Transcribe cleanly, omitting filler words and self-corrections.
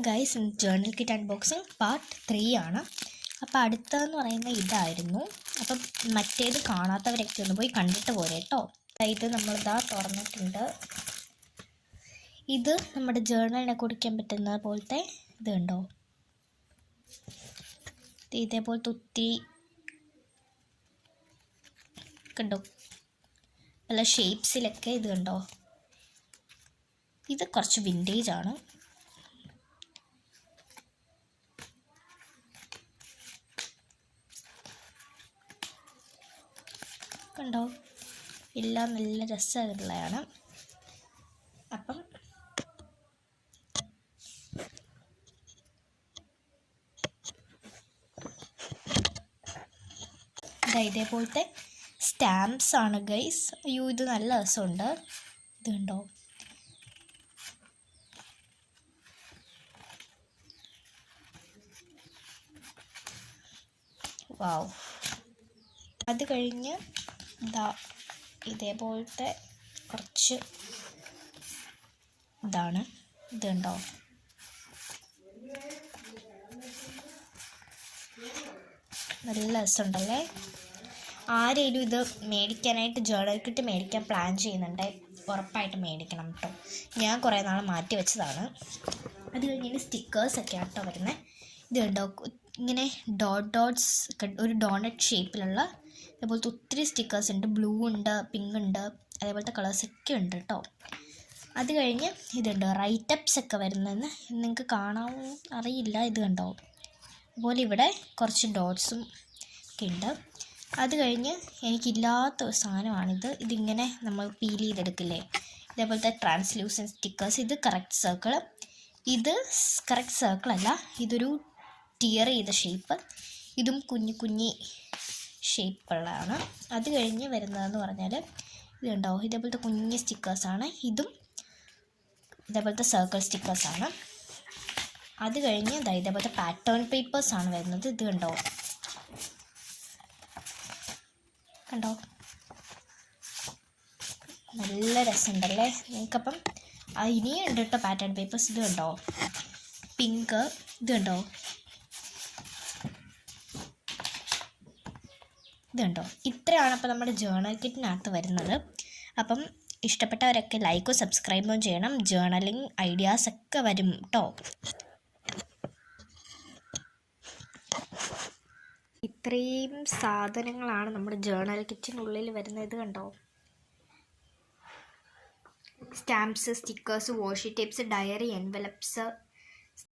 Guys, journal kit unboxing part 3 ആണ്. അപ്പോൾ അടുത്തതെന്ന് പറയുന്നത് ഇതായിരുന്നു. അപ്പം മറ്റേത് കാണാത്തവരൊക്കെ ഒന്ന് പോയി കണ്ടിട്ട് പോരെ കേട്ടോ. ഇത് നമ്മളിതാ തുറന്നിട്ടുണ്ട്. ഇത് നമ്മുടെ ജേർണലിനെ കുടിക്കാൻ പറ്റുന്ന പോലത്തെ ഇത് കണ്ടോ, ഇതേപോലത്തെ ഒത്തിരി കണ്ടോ, പല ഷേപ്സിലൊക്കെ ഇത് കണ്ടോ. ഇത് കുറച്ച് വിൻറ്റേജ് ആണ്. കണ്ടോ, എല്ലാം നല്ല രസമുള്ളതാണ്. അപ്പം ഇതേപോലത്തെ സ്റ്റാമ്പ്സ് ആണ് ഗൈസ്. അയ്യോ, ഇത് നല്ല രസമുണ്ട്. ഇത് കണ്ടോ, വാവ്. അത് കഴിഞ്ഞ് ഇതേപോലത്തെ കുറച്ച് ഇതാണ്. ഇത് കണ്ടോ, നല്ല രസമുണ്ടല്ലേ. ആരെങ്കിലും ഇത് മേടിക്കാനായിട്ട് ജേർണൽ കിറ്റ് മേടിക്കാൻ പ്ലാൻ ചെയ്യുന്നുണ്ട്, ഉറപ്പായിട്ട് മേടിക്കണം കേട്ടോ. ഞാൻ കുറേ നാൾ മാറ്റി വെച്ചതാണ്. അത് കഴിഞ്ഞ് സ്റ്റിക്കേഴ്സൊക്കെ ആട്ടോ വരുന്നത്. ഇത് കണ്ടോ, ഇങ്ങനെ ഡോട്ട്സ് ഒരു ഡോണറ്റ് ഷേപ്പിലുള്ള അതേപോലത്തെ ഒത്തിരി സ്റ്റിക്കേഴ്സ് ഉണ്ട്. ബ്ലൂ ഉണ്ട്, പിങ്ക് ഉണ്ട്, അതേപോലത്തെ കളേഴ്സൊക്കെ ഉണ്ട് കേട്ടോ. അത് കഴിഞ്ഞ് ഇതുണ്ട്, റൈറ്റപ്സ് ഒക്കെ വരുന്നതെന്ന് നിങ്ങൾക്ക് കാണാമോ അറിയില്ല. ഇത് കണ്ടോ, അതുപോലെ ഇവിടെ കുറച്ച് ഡോട്ട്സും ഒക്കെ ഉണ്ട്. അത് കഴിഞ്ഞ് എനിക്കില്ലാത്ത ഒരു സാധനമാണിത്. ഇതിങ്ങനെ നമ്മൾ പീൽ ചെയ്തെടുക്കില്ലേ, ഇതേപോലത്തെ ട്രാൻസ്ലൂസൻ സ്റ്റിക്കേഴ്സ്. ഇത് കറക്റ്റ് സർക്കിൾ. ഇത് കറക്റ്റ് സർക്കിളല്ല, ഇതൊരു ടിയർ ചെയ്ത ഷേപ്പ്. ഇതും കുഞ്ഞു കുഞ്ഞി ഷേപ്പുള്ളതാണ്. അത് കഴിഞ്ഞ് വരുന്നതെന്ന് പറഞ്ഞാൽ ഇതുണ്ടോ, ഇതേപോലത്തെ കുഞ്ഞ് സ്റ്റിക്കേഴ്സാണ്. ഇതും ഇതേപോലത്തെ സർക്കിൾ സ്റ്റിക്കേഴ്സാണ്. അത് കഴിഞ്ഞ് ഇതേപോലത്തെ പാറ്റേൺ പേപ്പേഴ്സാണ് വരുന്നത്. ഇത് കണ്ടോ, കണ്ടോ, നല്ല രസമുണ്ടല്ലേ നിങ്ങൾക്കപ്പം. ഇനിയും ഉണ്ട് കേട്ടോ പാറ്റേൺ പേപ്പേഴ്സ്. ഇത് കണ്ടോ, പിങ്ക്. ഇത് കണ്ടോ, ഇതുണ്ടോ. ഇത്രയാണ് അപ്പോൾ നമ്മുടെ ജേർണൽ കിറ്റിനകത്ത് വരുന്നത്. അപ്പം ഇഷ്ടപ്പെട്ടവരൊക്കെ ലൈക്കും സബ്സ്ക്രൈബും ചെയ്യണം. ജേർണലിങ് ഐഡിയാസ് ഒക്കെ വരും കേട്ടോ. ഇത്രയും സാധനങ്ങളാണ് നമ്മുടെ ജേർണൽ കിറ്റിനുള്ളിൽ വരുന്നത്. ഇത് കണ്ടോ, stamps, stickers, washi tapes, diary, envelops,